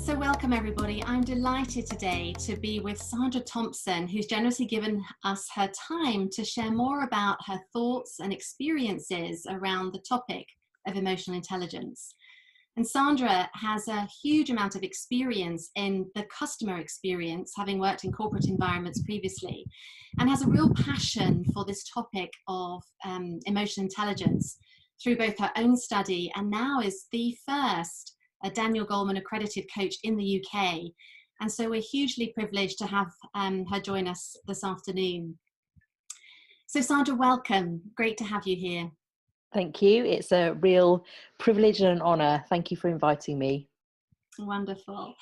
So welcome everybody. I'm delighted today to be with Sandra Thompson, who's generously given us her time to share more about her thoughts and experiences around the topic of emotional intelligence. And Sandra has a huge amount of experience in the customer experience, having worked in corporate environments previously, and has a real passion for this topic of emotional intelligence through both her own study and now is the first a Daniel Goleman accredited coach in the UK. And so we're hugely privileged to have her join us this afternoon. So Sandra, welcome. Great to have you here. Thank you. It's a real privilege and an honour. Thank you for inviting me. Wonderful.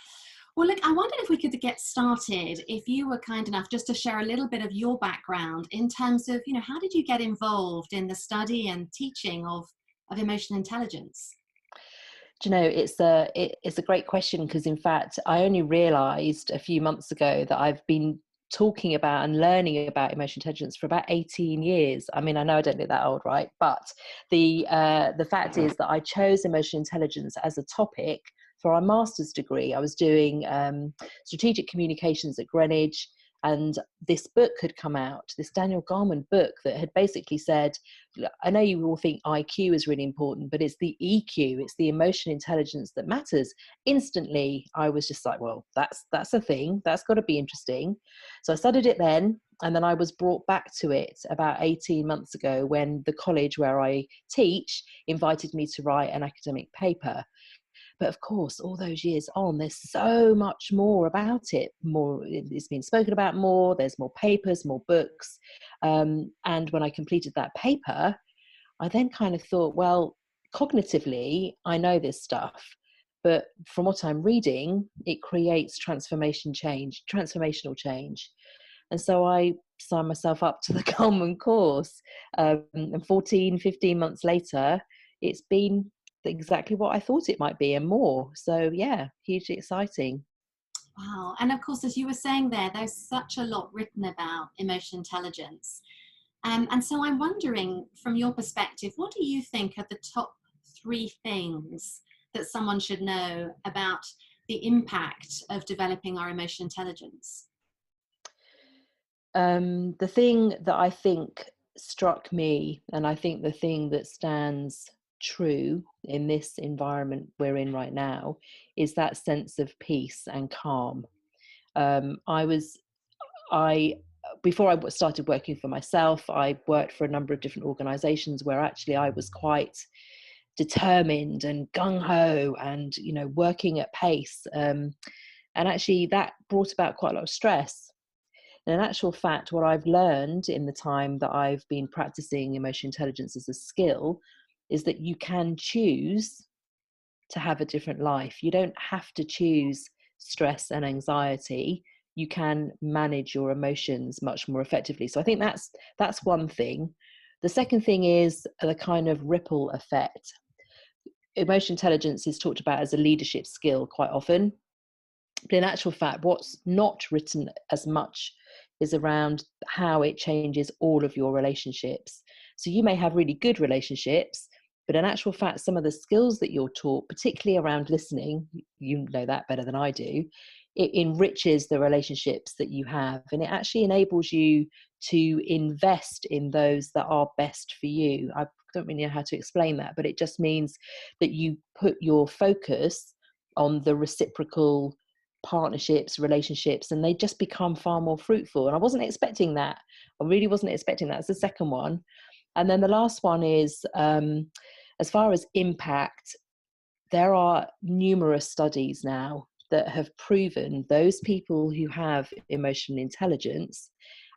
Well, look, I wondered if we could get started, if you were kind enough just to share a little bit of your background in terms of, how did you get involved in the study and teaching of emotional intelligence? Do you know, it's a great question because, in fact, I only realised a few months ago that I've been talking about and learning about emotional intelligence for about 18 years. I mean, I know I don't look that old, right? But the fact is that I chose emotional intelligence as a topic for our master's degree. I was doing strategic communications at Greenwich, and this book had come out, this Daniel Goleman book that had basically said, I know you all think IQ is really important, but it's the EQ, it's the emotional intelligence that matters. Instantly, I was just like, well, that's a thing. That's got to be interesting. So I studied it then, and then I was brought back to it about 18 months ago when the college where I teach invited me to write an academic paper. But of course, all those years on, there's so much more about it. It's been spoken about more. There's more papers, more books. And when I completed that paper, I then kind of thought, well, cognitively, I know this stuff. But from what I'm reading, it creates transformational change. And so I signed myself up to the Goleman course. And 15 months later, it's been exactly what I thought it might be and more. So yeah, hugely exciting. Wow. And of course, as you were saying there's such a lot written about emotional intelligence. And so I'm wondering, from your perspective, what do you think are the top 3 things that someone should know about the impact of developing our emotional intelligence? The thing that I think struck me, and I think the thing that stands true in this environment we're in right now, is that sense of peace and calm. I before I started working for myself, I worked for a number of different organizations where actually I was quite determined and gung-ho and working at pace, and actually that brought about quite a lot of stress. And in actual fact, what I've learned in the time that I've been practicing emotional intelligence as a skill is that you can choose to have a different life. You don't have to choose stress and anxiety. You can manage your emotions much more effectively. So I think that's one thing. The second thing is the kind of ripple effect. Emotional intelligence is talked about as a leadership skill quite often. But in actual fact, what's not written as much is around how it changes all of your relationships. So you may have really good relationships, but in actual fact, some of the skills that you're taught, particularly around listening, you know that better than I do, it enriches the relationships that you have. And it actually enables you to invest in those that are best for you. I don't really know how to explain that, but it just means that you put your focus on the reciprocal partnerships, relationships, and they just become far more fruitful. And I wasn't expecting that. I really wasn't expecting that. It's the second one. And then the last one is, as far as impact, there are numerous studies now that have proven those people who have emotional intelligence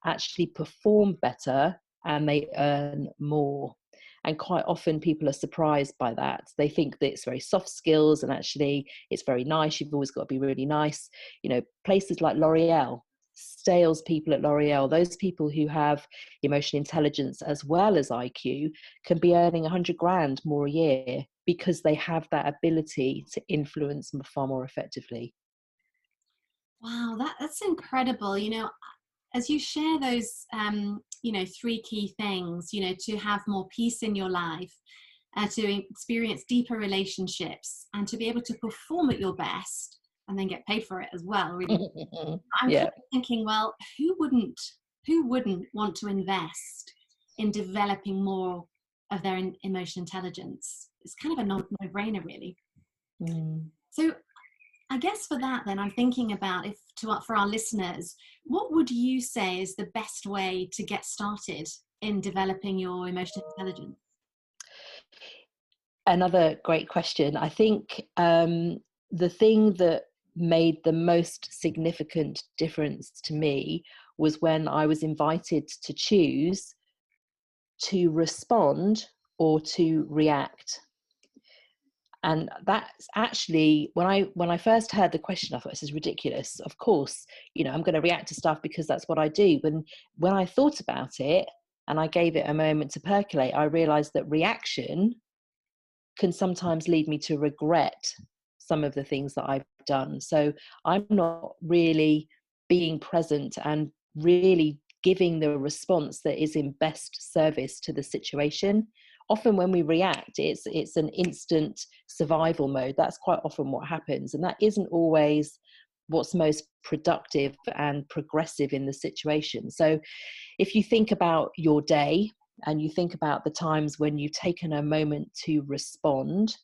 actually perform better and they earn more. And quite often people are surprised by that. They think that it's very soft skills and actually it's very nice. You've always got to be really nice. Places like L'Oreal, salespeople at L'Oreal, those people who have emotional intelligence as well as IQ can be earning 100 grand more a year because they have that ability to influence far more effectively. Wow, that's incredible. As you share those, 3 key things, to have more peace in your life, to experience deeper relationships, and to be able to perform at your best, and then get paid for it as well, really. I'm kind Yeah. of thinking, well, who wouldn't want to invest in developing more of their emotional intelligence? It's kind of a no-brainer, really. Mm. So I guess for that, then I'm thinking about, for our listeners, what would you say is the best way to get started in developing your emotional intelligence? Another great question. I think the thing that made the most significant difference to me was when I was invited to choose to respond or to react. And that's actually, when I first heard the question, I thought, this is ridiculous. Of course, I'm going to react to stuff because that's what I do. When I thought about it and I gave it a moment to percolate, I realized that reaction can sometimes lead me to regret some of the things that I've done. So I'm not really being present and really giving the response that is in best service to the situation. Often when we react, it's an instant survival mode. That's quite often what happens, and that isn't always what's most productive and progressive in the situation. So if you think about your day and you think about the times when you've taken a moment to respond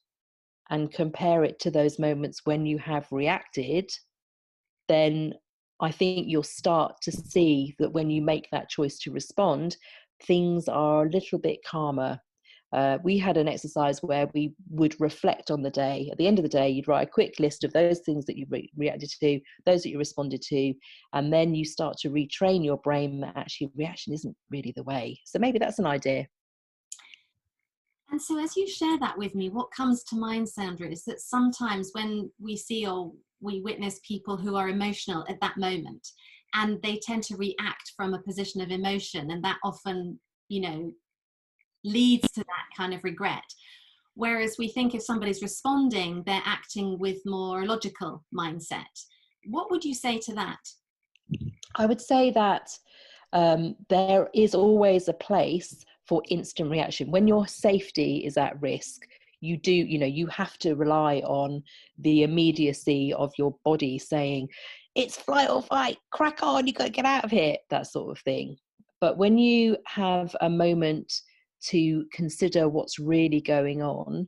and compare it to those moments when you have reacted, then I think you'll start to see that when you make that choice to respond, things are a little bit calmer. We had an exercise where we would reflect on the day. At the end of the day, you'd write a quick list of those things that you reacted to, those that you responded to, and then you start to retrain your brain that actually reaction isn't really the way. So maybe that's an idea. And so as you share that with me, what comes to mind, Sandra, is that sometimes when we see or we witness people who are emotional at that moment, and they tend to react from a position of emotion, and that often, leads to that kind of regret. Whereas we think if somebody's responding, they're acting with more logical mindset. What would you say to that? I would say that there is always a place for instant reaction. When your safety is at risk, you have to rely on the immediacy of your body saying, it's flight or fight, crack on, you got to get out of here, that sort of thing. But when you have a moment to consider what's really going on,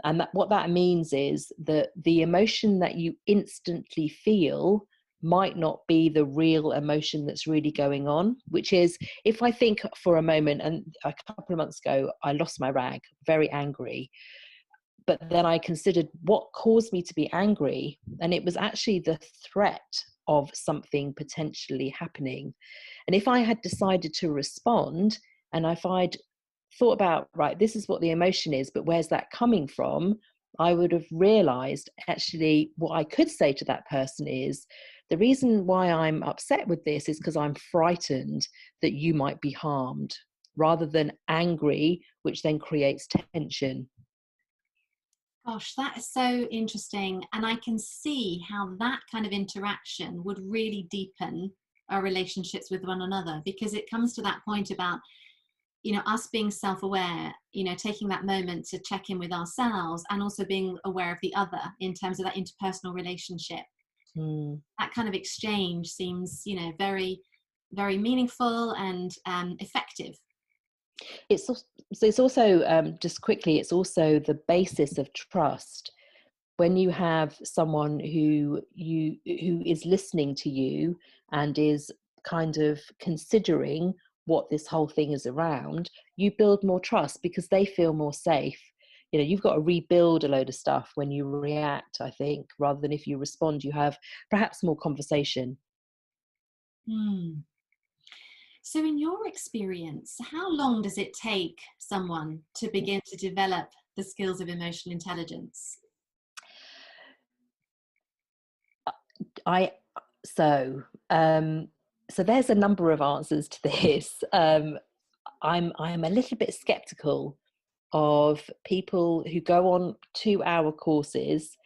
and what that means is that the emotion that you instantly feel might not be the real emotion that's really going on, which is, if I think for a moment, and a couple of months ago, I lost my rag, very angry. But then I considered what caused me to be angry. And it was actually the threat of something potentially happening. And if I had decided to respond, and if I'd thought about, right, this is what the emotion is, but where's that coming from? I would have realized actually what I could say to that person is, the reason why I'm upset with this is because I'm frightened that you might be harmed, rather than angry, which then creates tension. Gosh, that is so interesting. And I can see how that kind of interaction would really deepen our relationships with one another, because it comes to that point about, us being self-aware, taking that moment to check in with ourselves, and also being aware of the other in terms of that interpersonal relationship. Mm. That kind of exchange seems, very, very meaningful and effective. It's also, just quickly, it's also the basis of trust. When you have someone who is listening to you and is kind of considering what this whole thing is around, you build more trust because they feel more safe. You've got to rebuild a load of stuff when you react, I think, rather than if you respond, you have perhaps more conversation. Hmm. So, in your experience, how long does it take someone to begin to develop the skills of emotional intelligence? I so um, so there's a number of answers to this. I'm a little bit skeptical of people who go on 2-hour courses,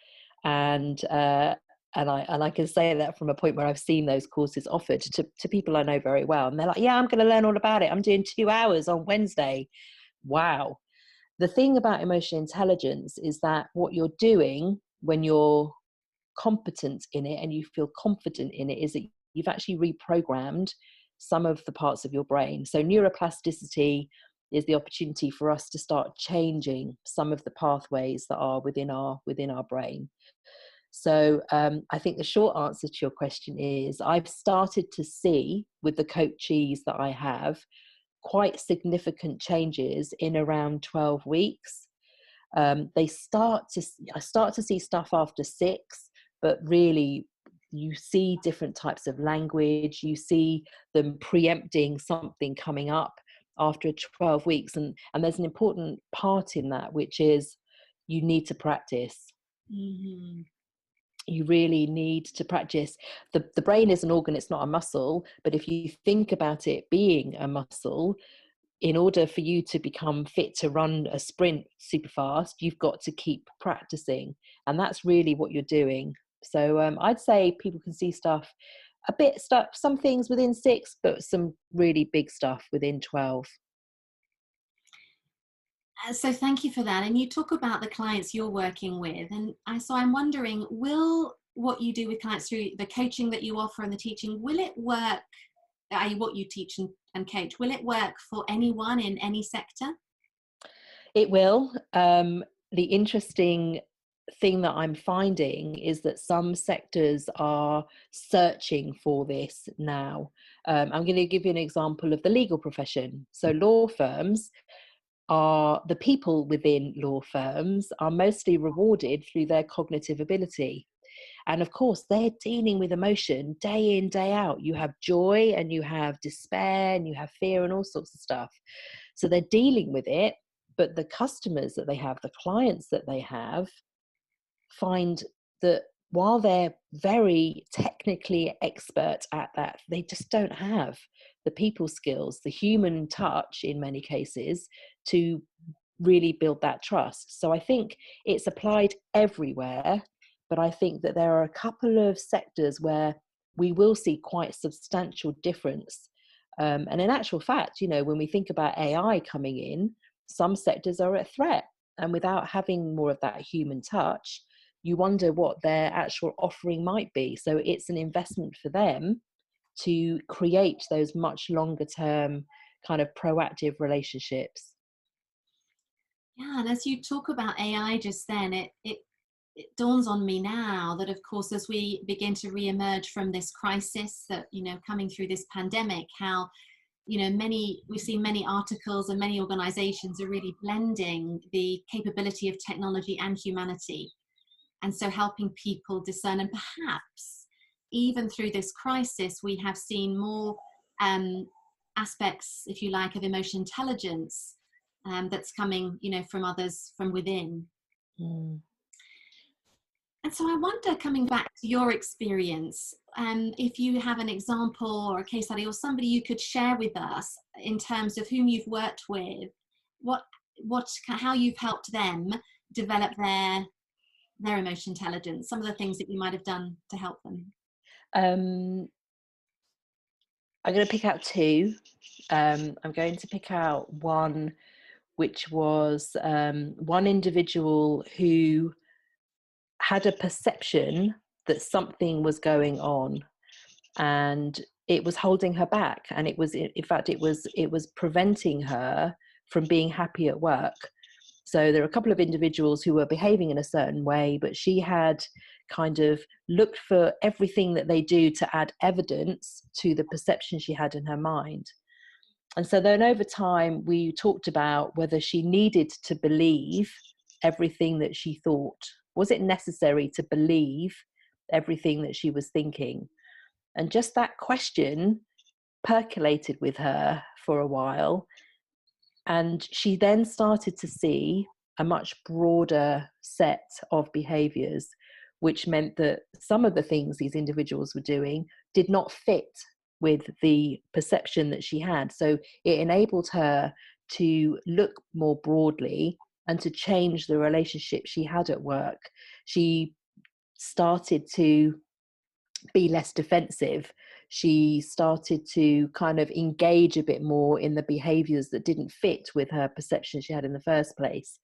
and I can say that from a point where I've seen those courses offered to people I know very well, and they're like, yeah, I'm going to learn all about it, I'm doing 2 hours on Wednesday. Wow. The thing about emotional intelligence is that what you're doing when you're competent in it and you feel confident in it is that you've actually reprogrammed some of the parts of your brain. So neuroplasticity is the opportunity for us to start changing some of the pathways that are within our brain. So I think the short answer to your question is I've started to see with the coachees that I have quite significant changes in around 12 weeks. I start to see stuff after 6, but really you see different types of language, you see them preempting something coming up after 12 weeks. And there's an important part in that, which is you need to practice. Mm-hmm. You really need to practice. The brain is an organ, it's not a muscle, but if you think about it being a muscle, in order for you to become fit to run a sprint super fast, you've got to keep practicing. And that's really what you're doing. So I'd say people can see stuff, some things within 6, but some really big stuff within 12. So thank you for that. And you talk about the clients you're working with. And so I'm wondering, will what you do with clients through the coaching that you offer and the teaching, will it work, what you teach and coach, will it work for anyone in any sector? It will. The interesting thing that I'm finding is that some sectors are searching for this now. I'm going to give you an example of the legal profession. So law firms the people within law firms are mostly rewarded through their cognitive ability. And of course, they're dealing with emotion day in, day out. You have joy and you have despair and you have fear and all sorts of stuff. So they're dealing with it, but the customers that they have, the clients that they have, find that while they're very technically expert at that, they just don't have the people skills, the human touch in many cases to really build that trust. So I think it's applied everywhere, but I think that there are a couple of sectors where we will see quite substantial difference. And in actual fact, when we think about AI coming in, some sectors are a threat. And without having more of that human touch, you wonder what their actual offering might be. So it's an investment for them to create those much longer term kind of proactive relationships. Yeah, and as you talk about AI just then, it dawns on me now that, of course, as we begin to re-emerge from this crisis that, coming through this pandemic, how, we've seen many articles and many organizations are really blending the capability of technology and humanity. And so helping people discern, and perhaps even through this crisis, we have seen more aspects, if you like, of emotional intelligence that's coming, from others from within. Mm. And so I wonder, coming back to your experience, if you have an example or a case study or somebody you could share with us in terms of whom you've worked with, how you've helped them develop their emotional intelligence, some of the things that you might have done to help them. I'm going to pick out 2. I'm going to pick out one, which was one individual who had a perception that something was going on and it was holding her back, and it was, in fact, it was preventing her from being happy at work. So there are a couple of individuals who were behaving in a certain way, but she had kind of looked for everything that they do to add evidence to the perception she had in her mind. And so then over time, we talked about whether she needed to believe everything that she thought. Was it necessary to believe everything that she was thinking? And just that question percolated with her for a while. And she then started to see a much broader set of behaviors, which meant that some of the things these individuals were doing did not fit with the perception that she had. So it enabled her to look more broadly and to change the relationship she had at work. She started to be less defensive. She started to kind of engage a bit more in the behaviors that didn't fit with her perception she had in the first place.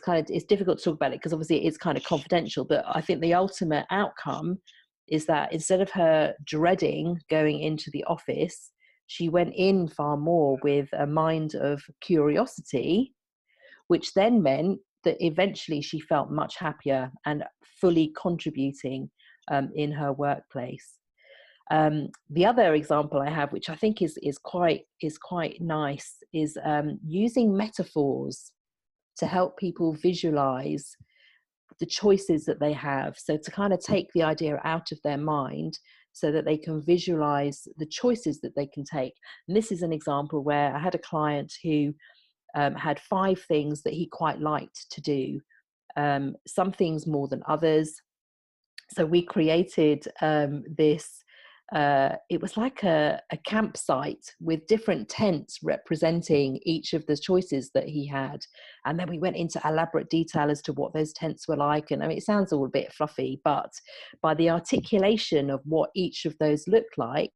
it's difficult to talk about it because obviously it's kind of confidential, but I think the ultimate outcome is that instead of her dreading going into the office, she went in far more with a mind of curiosity, which then meant that eventually she felt much happier and fully contributing in her workplace. The other example I have, which I think is quite nice, is using metaphors to help people visualize the choices that they have. So to kind of take the idea out of their mind so that they can visualize the choices that they can take. And this is an example where I had a client who had 5 things that he quite liked to do, some things more than others. So we created this, it was like a campsite with different tents representing each of the choices that he had. And then we went into elaborate detail as to what those tents were like. And I mean, it sounds all a bit fluffy, but by the articulation of what each of those looked like,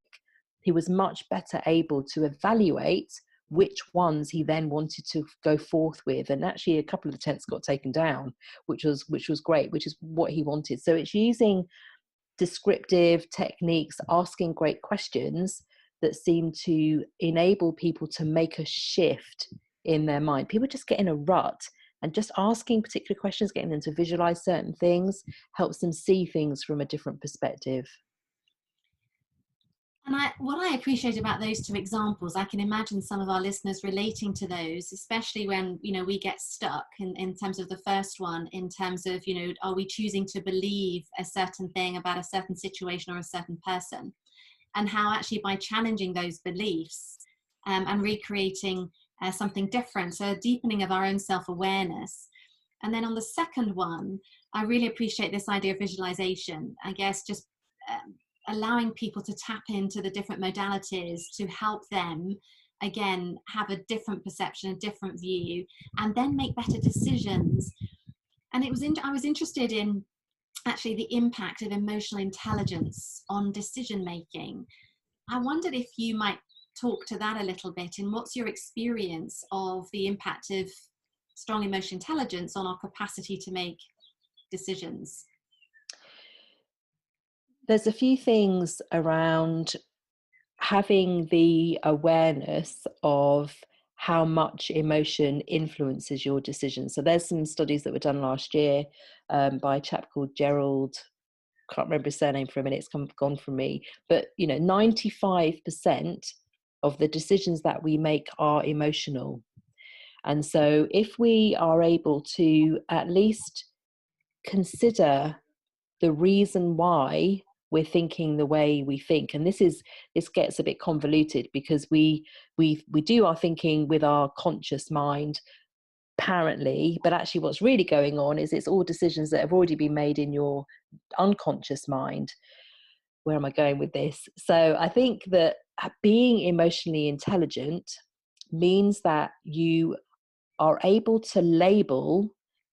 he was much better able to evaluate which ones he then wanted to go forth with. And actually a couple of the tents got taken down, which was great, which is what he wanted. So it's using descriptive techniques, asking great questions that seem to enable people to make a shift in their mind. People just get in a rut, and just asking particular questions, getting them to visualize certain things, helps them see things from a different perspective. And what I appreciate about those 2 examples, I can imagine some of our listeners relating to those, especially when, you know, we get stuck in terms of the first one, in terms of, you know, are we choosing to believe a certain thing about a certain situation or a certain person? And how actually by challenging those beliefs and recreating something different, so a deepening of our own self-awareness. And then on the second one, I really appreciate this idea of visualization. I guess just allowing people to tap into the different modalities to help them, again, have a different perception, a different view, and then make better decisions. And I was interested in actually the impact of emotional intelligence on decision making. I wondered if you might talk to that a little bit, and what's your experience of the impact of strong emotional intelligence on our capacity to make decisions? There's a few things around having the awareness of how much emotion influences your decisions. So there's some studies that were done last year by a chap called Gerald, can't remember his surname for a minute, it's gone from me, but you know, 95% of the decisions that we make are emotional. And so if we are able to at least consider the reason why we're thinking the way we think, and this gets a bit convoluted because we do our thinking with our conscious mind apparently, but actually what's really going on is it's all decisions that have already been made in your unconscious mind. Where am I going with this? So I think that being emotionally intelligent means that you are able to label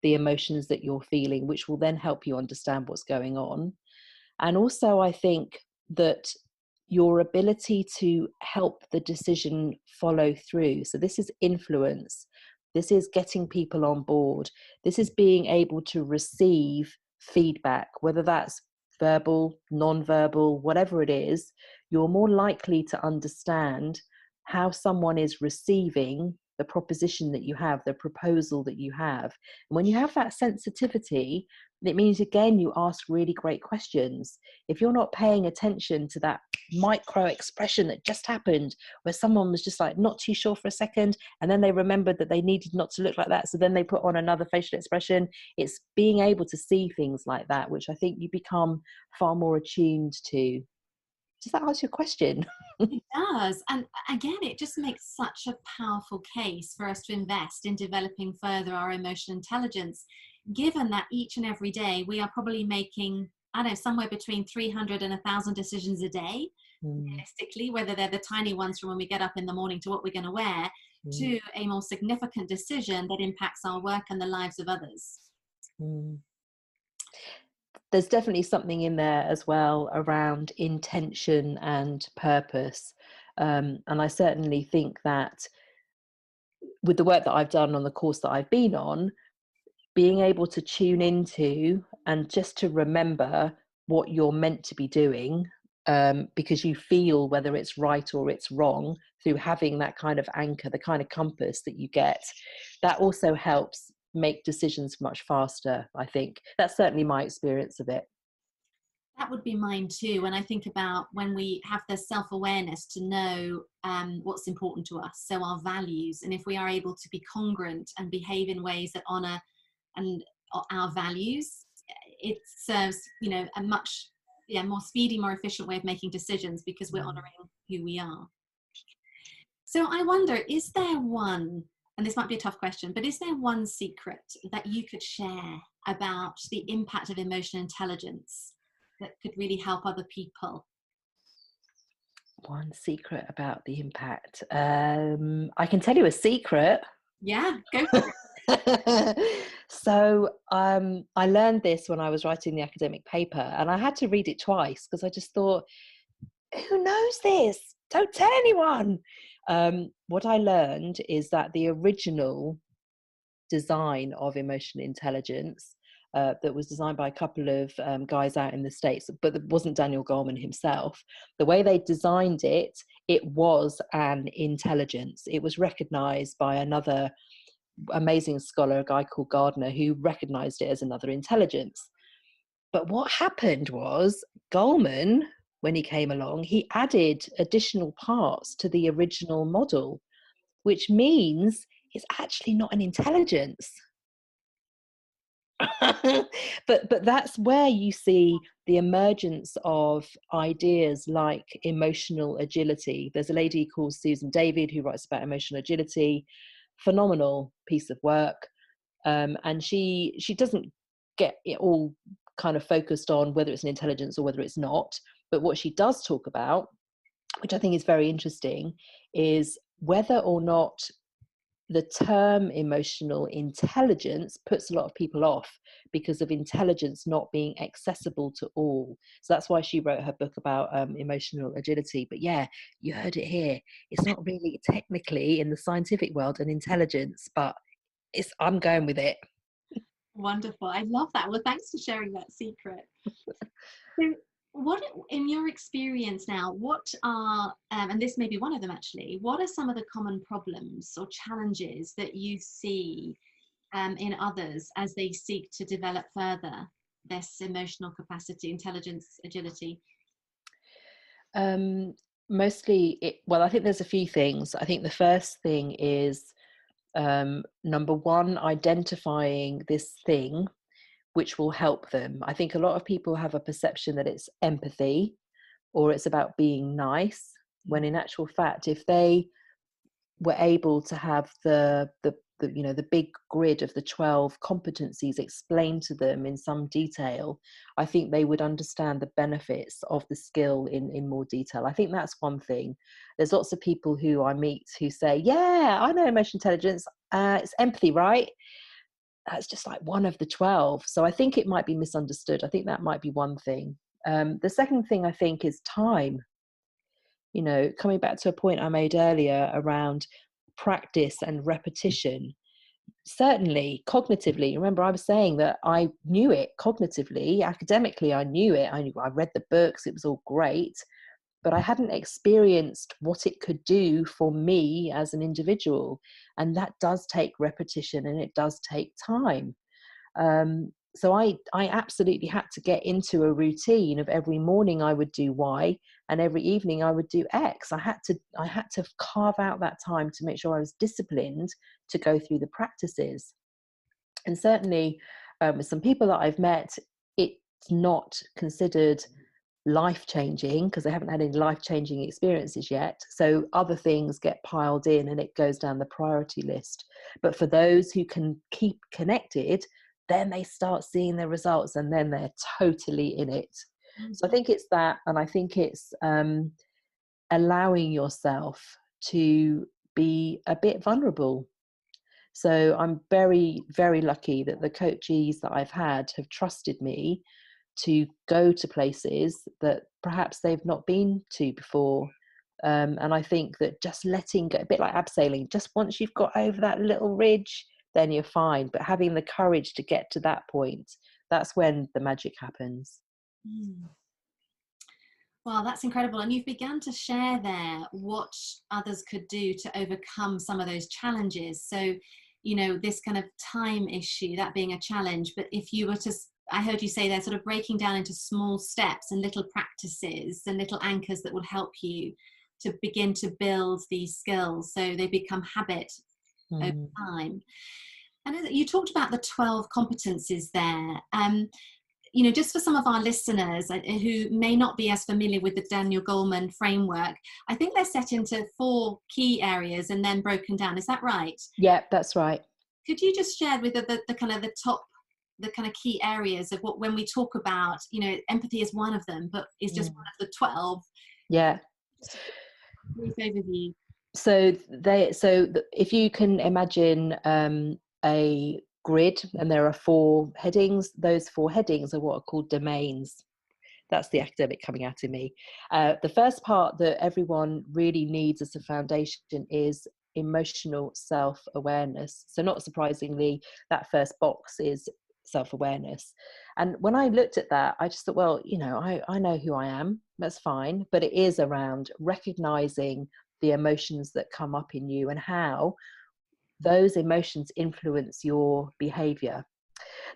the emotions that you're feeling, which will then help you understand what's going on. And also, I think that your ability to help the decision follow through. So this is influence. This is getting people on board. This is being able to receive feedback, whether that's verbal, non-verbal, whatever it is. You're more likely to understand how someone is receiving the proposition that you have, the proposal that you have. And when you have that sensitivity, it means, again, you ask really great questions. If you're not paying attention to that micro expression that just happened, where someone was just like not too sure for a second, and then they remembered that they needed not to look like that, so then they put on another facial expression. It's being able to see things like that, which I think you become far more attuned to. Does that answer your question? It does. And again, it just makes such a powerful case for us to invest in developing further our emotional intelligence, given that each and every day we are probably making, I don't know, somewhere between 300 and 1,000 decisions a day, realistically, whether they're the tiny ones from when we get up in the morning to what we're going to wear, to a more significant decision that impacts our work and the lives of others. There's definitely something in there as well around intention and purpose. And I certainly think that with the work that I've done on the course that I've been on, being able to tune into and just to remember what you're meant to be doing, because you feel whether it's right or it's wrong through having that kind of anchor, the kind of compass that you get, that also helps make decisions much faster. I think that's certainly my experience of it. That would be mine too. When I think about when we have the self-awareness to know what's important to us, so our values, and if we are able to be congruent and behave in ways that honor and our values, it serves, you know, a much more speedy, more efficient way of making decisions because we're honoring who we are. So I wonder, is there one, and this might be a tough question, but is there one secret that you could share about the impact of emotional intelligence that could really help other people? One secret about the impact. I can tell you a secret. Yeah, go for it. So I learned this when I was writing the academic paper, and I had to read it twice because I just thought, who knows this? Don't tell anyone. What I learned is that the original design of emotional intelligence, that was designed by a couple of guys out in the States, but it wasn't Daniel Goleman himself. The way they designed it, it was an intelligence. It was recognized by another amazing scholar, a guy called Gardner, who recognized it as another intelligence. But what happened was Goleman, when he came along, he added additional parts to the original model, which means it's actually not an intelligence. but that's where you see the emergence of ideas like emotional agility. There's a lady called Susan David who writes about emotional agility, phenomenal piece of work, and she doesn't get it all kind of focused on whether it's an intelligence or whether it's not, but what she does talk about, which I think is very interesting, is whether or not the term emotional intelligence puts a lot of people off because of intelligence not being accessible to all. So that's why she wrote her book about emotional agility. But yeah, you heard it here. It's not really technically in the scientific world an intelligence, but I'm going with it. Wonderful. I love that. Well, thanks for sharing that secret. So what, in your experience now, what are, and this may be one of them actually, what are some of the common problems or challenges that you see in others as they seek to develop further this emotional capacity, intelligence, agility? Mostly, well, I think there's a few things. I think the first thing is, number one, identifying this thing which will help them. I think a lot of people have a perception that it's empathy or it's about being nice, when in actual fact, if they were able to have the you know, the big grid of the 12 competencies explained to them in some detail, I think they would understand the benefits of the skill in more detail. I think that's one thing. There's lots of people who I meet who say, yeah, I know emotional intelligence, it's empathy, right? That's just like one of the 12. So I think it might be misunderstood. I think that might be one thing. The second thing I think is time. You know, coming back to a point I made earlier around practice and repetition. Certainly, cognitively, remember I was saying that I knew it cognitively, academically, I knew it. I read the books, it was all great, but I hadn't experienced what it could do for me as an individual. And that does take repetition and it does take time. So I absolutely had to get into a routine of every morning I would do Y and every evening I would do X. I had to carve out that time to make sure I was disciplined to go through the practices. And certainly with some people that I've met, it's not considered life-changing because they haven't had any life-changing experiences yet. So other things get piled in and it goes down the priority list. But for those who can keep connected, then they start seeing the results and then they're totally in it. Mm-hmm. So I think it's that, and I think it's allowing yourself to be a bit vulnerable. So I'm very, very lucky that the coachees that I've had have trusted me to go to places that perhaps they've not been to before. And I think that just letting go, a bit like abseiling, just once you've got over that little ridge, then you're fine. But having the courage to get to that point, that's when the magic happens. Mm. Wow, that's incredible. And you've begun to share there what others could do to overcome some of those challenges. So, you know, this kind of time issue, that being a challenge. But if you were to, I heard you say they're sort of breaking down into small steps and little practices and little anchors that will help you to begin to build these skills so they become habit over Mm. time. And you talked about the 12 competencies there. You know, just for some of our listeners who may not be as familiar with the Daniel Goleman framework, I think they're set into 4 key areas and then broken down. Is that right? Yeah, that's right. Could you just share with the kind of the top, the kind of key areas of what, when we talk about, you know, empathy is one of them, but is just one of the 12. Yeah. Just a brief overview. So if you can imagine a grid, and there are 4 headings, those 4 headings are what are called domains. That's the academic coming out in me. The first part that everyone really needs as a foundation is emotional self-awareness. So not surprisingly, that first box is self-awareness. And when I looked at that, I just thought, well, you know, I know who I am, that's fine, but it is around recognizing the emotions that come up in you and how those emotions influence your behavior.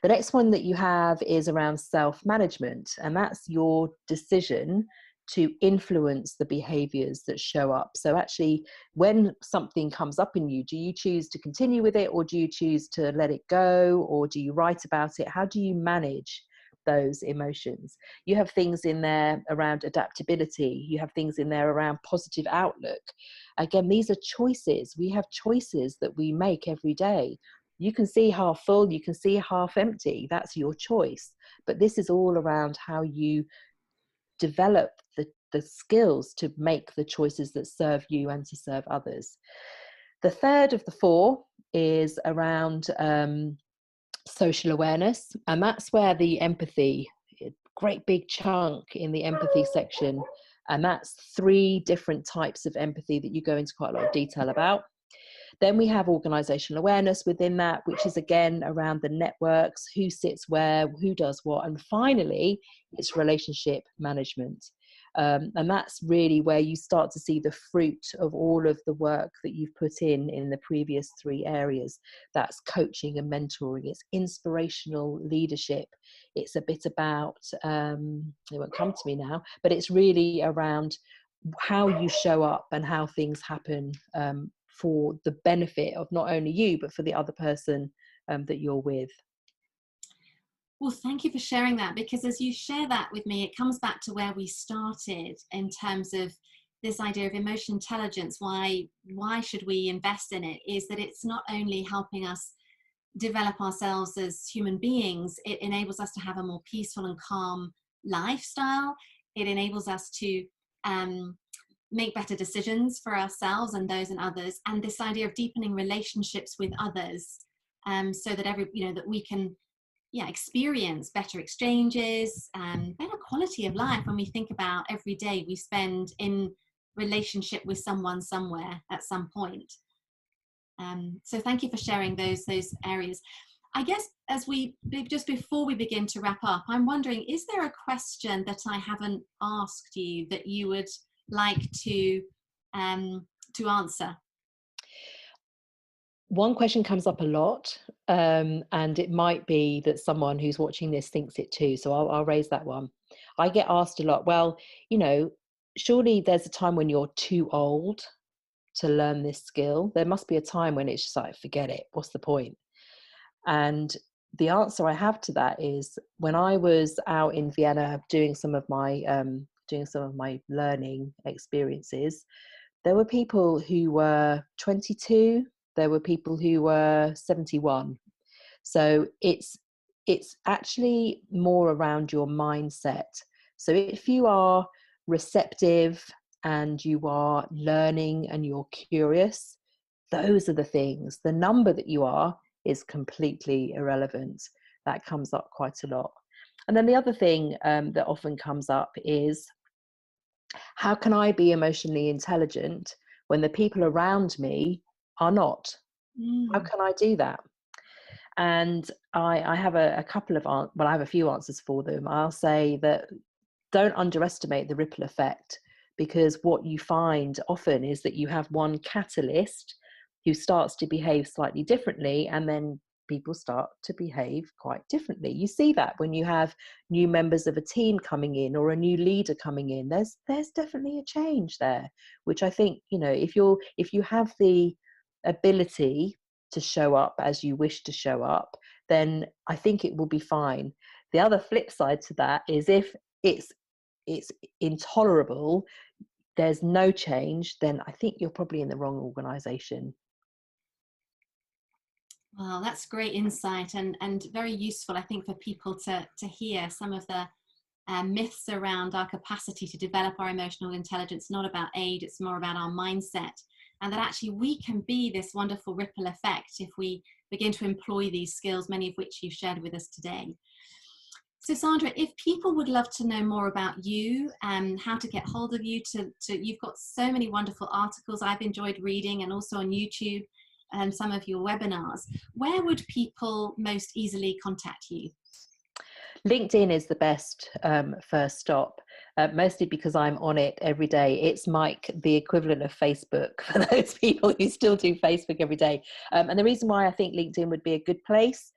The next one that you have is around self-management, and that's your decision to influence the behaviors that show up. So actually, when something comes up in you, do you choose to continue with it, or do you choose to let it go, or do you write about it? How do you manage those emotions? You have things in there around adaptability. You have things in there around positive outlook. Again, these are choices. We have choices that we make every day. You can see half full, you can see half empty. That's your choice. But this is all around how you develop the skills to make the choices that serve you and to serve others. The third of the 4 is around social awareness. And that's where the empathy, a great big chunk in the empathy section. And that's 3 different types of empathy that you go into quite a lot of detail about. Then we have organizational awareness within that, which is again around the networks, who sits where, who does what. And finally, it's relationship management. And that's really where you start to see the fruit of all of the work that you've put in the previous 3 areas. That's coaching and mentoring. It's inspirational leadership. It's a bit about, it won't come to me now, but it's really around how you show up and how things happen for the benefit of not only you, but for the other person that you're with. Well, thank you for sharing that, because as you share that with me, it comes back to where we started in terms of this idea of emotional intelligence. Why should we invest in it? Is that it's not only helping us develop ourselves as human beings, it enables us to have a more peaceful and calm lifestyle. It enables us to make better decisions for ourselves and those and others, and this idea of deepening relationships with others, so that that we can experience better exchanges and better quality of life when we think about every day we spend in relationship with someone somewhere at some point. So thank you for sharing those areas. I guess just before we begin to wrap up, I'm wondering, is there a question that I haven't asked you that you would like to answer? One question comes up a lot, and it might be that someone who's watching this thinks it too. So I'll raise that one. I get asked a lot, well, you know, surely there's a time when you're too old to learn this skill. There must be a time when it's just like, forget it. What's the point? And the answer I have to that is, when I was out in Vienna doing some of my learning experiences, there were people who were 22, there were people who were 71. So it's actually more around your mindset. So if you are receptive and you are learning and you're curious, those are the things. The number that you are is completely irrelevant. That comes up quite a lot. And then the other thing that often comes up is, how can I be emotionally intelligent when the people around me are not? How can I do that? And I have a couple of, well, I have a few answers for them. I'll say that don't underestimate the ripple effect, because what you find often is that you have one catalyst who starts to behave slightly differently, and then people start to behave quite differently. You see that when you have new members of a team coming in or a new leader coming in. There's definitely a change there, which I think, you know, if you have the ability to show up as you wish to show up, then I think it will be fine. The other flip side to that is if it's intolerable, there's no change, then I think you're probably in the wrong organization. Well, that's great insight, and very useful, I think, for people to hear some of the myths around our capacity to develop our emotional intelligence. Not about age, it's more about our mindset, and that actually we can be this wonderful ripple effect if we begin to employ these skills, many of which you've shared with us today. So Sandra, if people would love to know more about you and how to get hold of you, you've got so many wonderful articles I've enjoyed reading, and also on YouTube and some of your webinars, where would people most easily contact you? LinkedIn is the best first stop, mostly because I'm on it every day. It's like the equivalent of Facebook for those people who still do Facebook every day. And the reason why I think LinkedIn would be a good place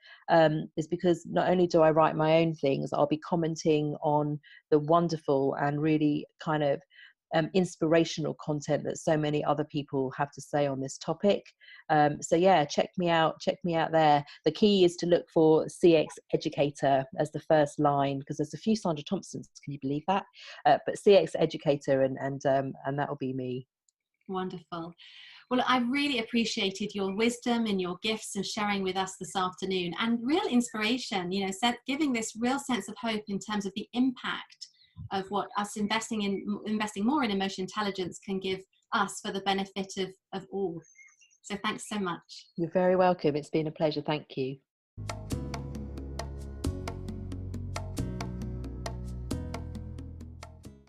is because not only do I write my own things, I'll be commenting on the wonderful and really kind of inspirational content that so many other people have to say on this topic. So yeah, check me out there. The key is to look for CX Educator as the first line, because there's a few Sandra Thompsons, can you believe that? But CX Educator, and that will be me. Wonderful. Well, I really appreciated your wisdom and your gifts and sharing with us this afternoon, and real inspiration, you know, giving this real sense of hope in terms of the impact of what us investing more in emotional intelligence can give us for the benefit of all. So thanks so much. You're very welcome. It's been a pleasure. Thank you.